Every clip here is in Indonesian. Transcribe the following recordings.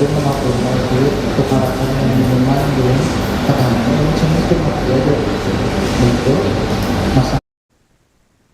pun 50 itu tukarakan minuman belum katanya sama itu aja itu masa.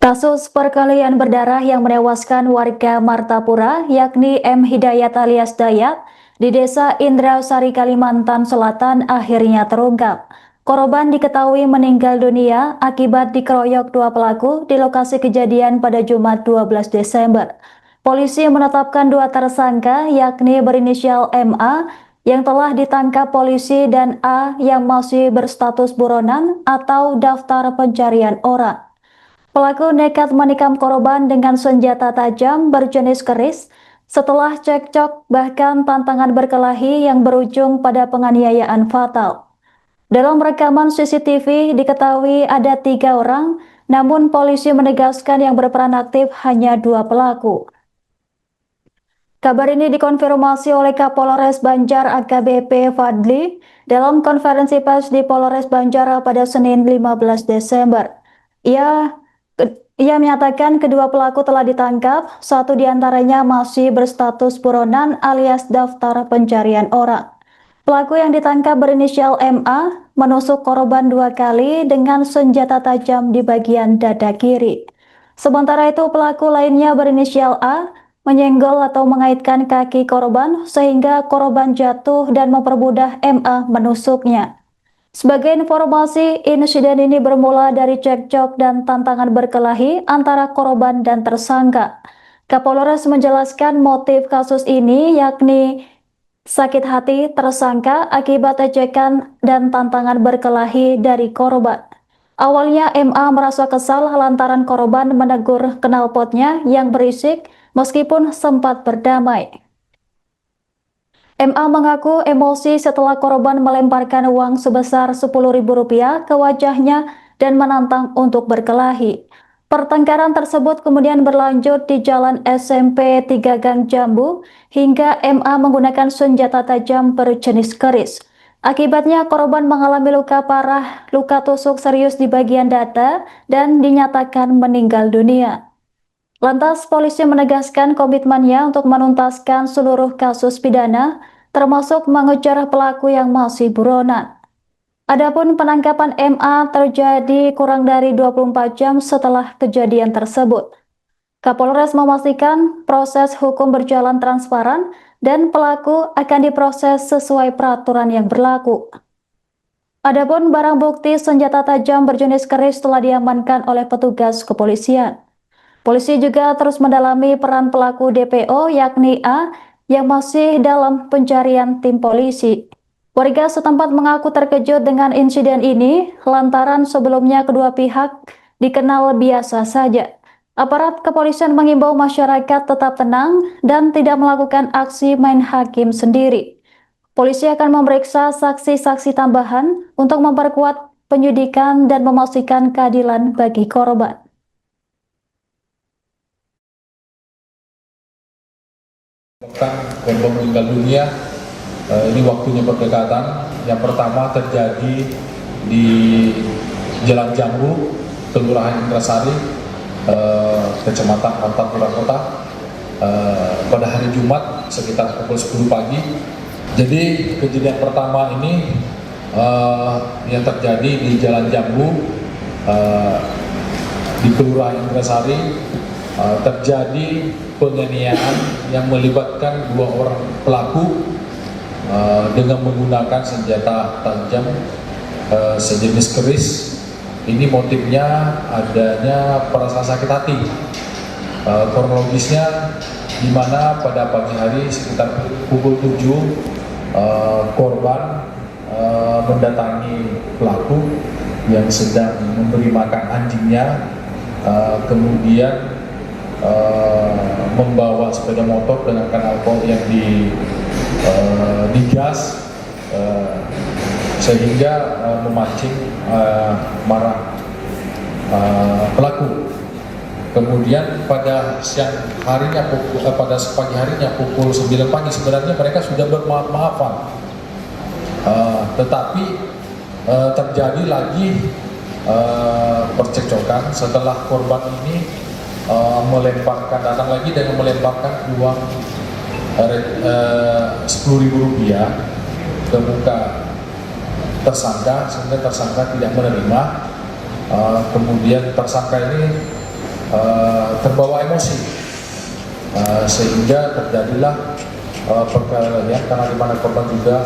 Kasus perkelahian berdarah yang menewaskan warga Martapura, yakni M. Hidayat alias Dayat, di Desa Indrasari, Kalimantan Selatan akhirnya terungkap. Korban diketahui meninggal dunia akibat dikeroyok dua pelaku di lokasi kejadian pada Jumat 12 Desember. Polisi menetapkan dua tersangka, yakni berinisial MA, yang telah ditangkap polisi, dan A yang masih berstatus buronan atau daftar pencarian orang. Pelaku nekat menikam korban dengan senjata tajam berjenis keris setelah cekcok bahkan tantangan berkelahi yang berujung pada penganiayaan fatal. Dalam rekaman CCTV diketahui ada 3 orang, namun polisi menegaskan yang berperan aktif hanya 2 pelaku. Kabar ini dikonfirmasi oleh Kapolres Banjar AKBP Fadli dalam konferensi pers di Polres Banjar pada Senin 15 Desember. Ia menyatakan kedua pelaku telah ditangkap, satu diantaranya masih berstatus buronan alias daftar pencarian orang. Pelaku yang ditangkap berinisial MA menusuk korban 2 kali dengan senjata tajam di bagian dada kiri. Sementara itu pelaku lainnya berinisial A menyenggol atau mengaitkan kaki korban sehingga korban jatuh dan mempermudah MA menusuknya. Sebagai informasi, insiden ini bermula dari cekcok dan tantangan berkelahi antara korban dan tersangka. Kapolres menjelaskan motif kasus ini yakni sakit hati tersangka akibat ejekan dan tantangan berkelahi dari korban. Awalnya MA merasa kesal lantaran korban menegur knalpotnya yang berisik meskipun sempat berdamai. MA mengaku emosi setelah korban melemparkan uang sebesar Rp10.000 ke wajahnya dan menantang untuk berkelahi. Pertengkaran tersebut kemudian berlanjut di Jalan SMP 3 Gang Jambu hingga MA menggunakan senjata tajam berjenis keris. Akibatnya korban mengalami luka parah, luka tusuk serius di bagian dada dan dinyatakan meninggal dunia. Lantas polisi menegaskan komitmennya untuk menuntaskan seluruh kasus pidana, termasuk mengejar pelaku yang masih buronan. Adapun penangkapan MA terjadi kurang dari 24 jam setelah kejadian tersebut. Kapolres memastikan proses hukum berjalan transparan dan pelaku akan diproses sesuai peraturan yang berlaku. Adapun barang bukti senjata tajam berjenis keris telah diamankan oleh petugas kepolisian. Polisi juga terus mendalami peran pelaku DPO yakni A yang masih dalam pencarian tim polisi. Warga setempat mengaku terkejut dengan insiden ini lantaran sebelumnya kedua pihak dikenal biasa saja. Aparat kepolisian mengimbau masyarakat tetap tenang dan tidak melakukan aksi main hakim sendiri. Polisi akan memeriksa saksi-saksi tambahan untuk memperkuat penyidikan dan memastikan keadilan bagi korban. Korban meninggal dunia, ini waktunya berdekatan. Yang pertama terjadi di Jalan Jambu, Kelurahan Indrasari, Kecamatan Martapura Kota, pada hari Jumat sekitar pukul 10 pagi. Jadi kejadian pertama ini yang terjadi di Jalan Jambu di Kelurahan Indrasari, terjadi penganiayaan yang melibatkan 2 orang pelaku dengan menggunakan senjata tajam sejenis keris. Ini motifnya adanya perasaan sakit hati. Kronologisnya di mana pada pagi hari sekitar pukul 7 korban mendatangi pelaku yang sedang memberi makan anjingnya, kemudian membawa sepeda motor dengan knalpot yang digas sehingga memancing marah pelaku. Kemudian pada siang harinya pada pagi harinya pukul 9 pagi sebenarnya mereka sudah bermaaf-maafan, tetapi terjadi lagi percekcokan setelah korban ini datang lagi dengan melemparkan uang Rp10.000 ke muka tersangka, sehingga tersangka tidak menerima. Kemudian tersangka ini terbawa emosi, sehingga terjadilah perkelahian, karena di mana korban juga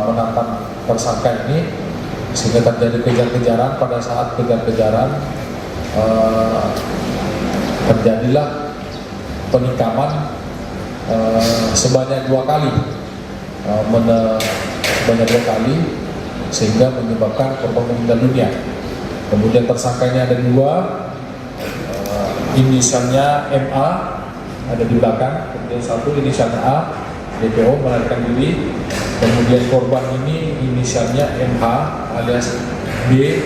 menantang tersangka ini, sehingga terjadi kejar-kejaran. Pada saat kejar-kejaran terjadilah penikaman sebanyak 2 kali, sehingga menyebabkan korban meninggal dunia. Kemudian tersangkanya ada 2, inisialnya MA ada di belakang, kemudian 1 inisialnya A, DPO melarikan diri. Kemudian korban ini inisialnya MH alias B.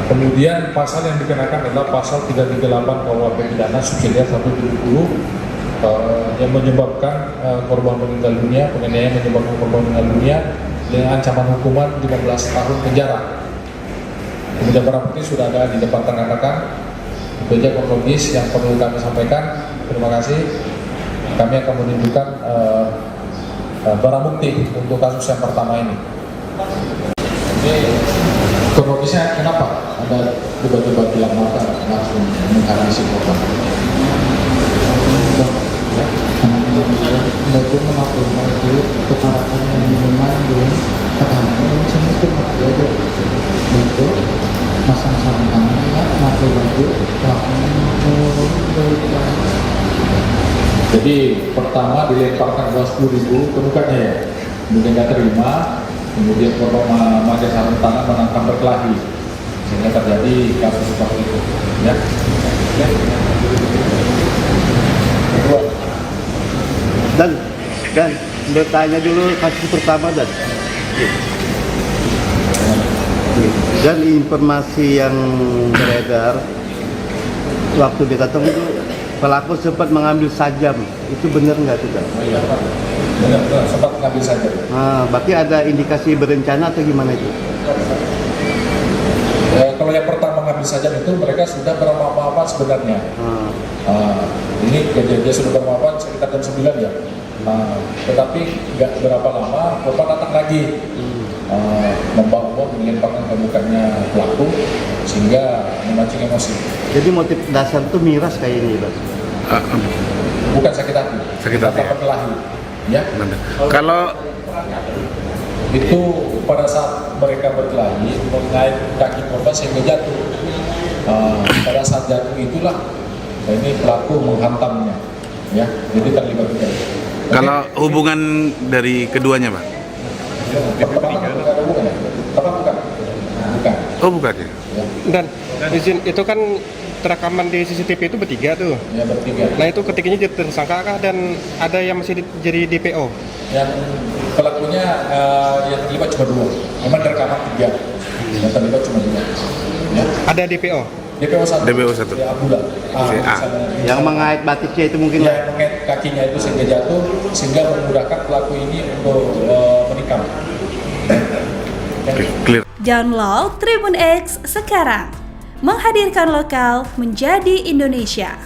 Kemudian pasal yang dikenakan adalah pasal 338 KUHP pidana subsidiar 170 yang menyebabkan korban meninggal dunia, penganiayaan menyebabkan korban meninggal dunia dengan ancaman hukuman 15 tahun penjara. Kemudian barang bukti sudah ada di depan rekan-rekan. Itu saja kronologis yang perlu kami sampaikan. Terima kasih. Kami akan menunjukkan barang bukti untuk kasus yang pertama ini. Ini kronologisnya kenapa ada tiba-tiba bilang mata langsung menghabisi korban? Bagi memaklumkan itu keparakan yang minuman belum pertama ini itu dia ada bentuk masang sarungnya pakai baju Jadi pertama dilemparkan uang 10.000 ke mukanya ya, kemudian nggak terima, kemudian korban memakai sarung tangan menantang berkelahi, sehingga terjadi kasus seperti itu. Ya. Dan bertanya dulu kasus pertama dan informasi yang beredar waktu dikatakan itu pelaku sempat mengambil sajam, itu benar nggak tuh? Benar, sempat mengambil sajam. Berarti ada indikasi berencana atau gimana itu? Kalau yang pertama mengambil sajam itu mereka sudah bermaaf-maafan sebenarnya. Ini dia sudah bermaafan sekitar jam 9 ya. Tetapi nggak berapa lama korban datang lagi, membawa bom melemparkan ke mukanya pelaku sehingga memancing emosi. Jadi motif dasar itu miras kayak ini, Pak? Bukan sakit hati. Sakit hati. Berkelahi. Ya. Kalau itu pada saat mereka berkelahi mengait kaki korban sehingga jatuh. Pada saat jatuh itulah ini pelaku menghantamnya, ya. Jadi terlibat juga. Kalau hubungan dari keduanya, Pak? Pertama tidak ada hubungan ya? Bukan. Oh, bukan ya? Dan izin itu kan terekaman di CCTV itu bertiga tuh. Ya, bertiga. Nah itu ketiganya jadi tersangka kah dan ada yang masih jadi DPO? Yang pelakunya yang terlibat cuma 2. Memang rekaman 3. Yang terlibat cuma 2. Ya. Ada DPO? DPO 1. Ya, Abdullah. Yang mengait batiknya itu mungkin yang mengait kakinya itu sehingga jatuh, sehingga memudahkan pelaku ini untuk menikam. Clear. Download Tribun X sekarang, menghadirkan lokal menjadi Indonesia.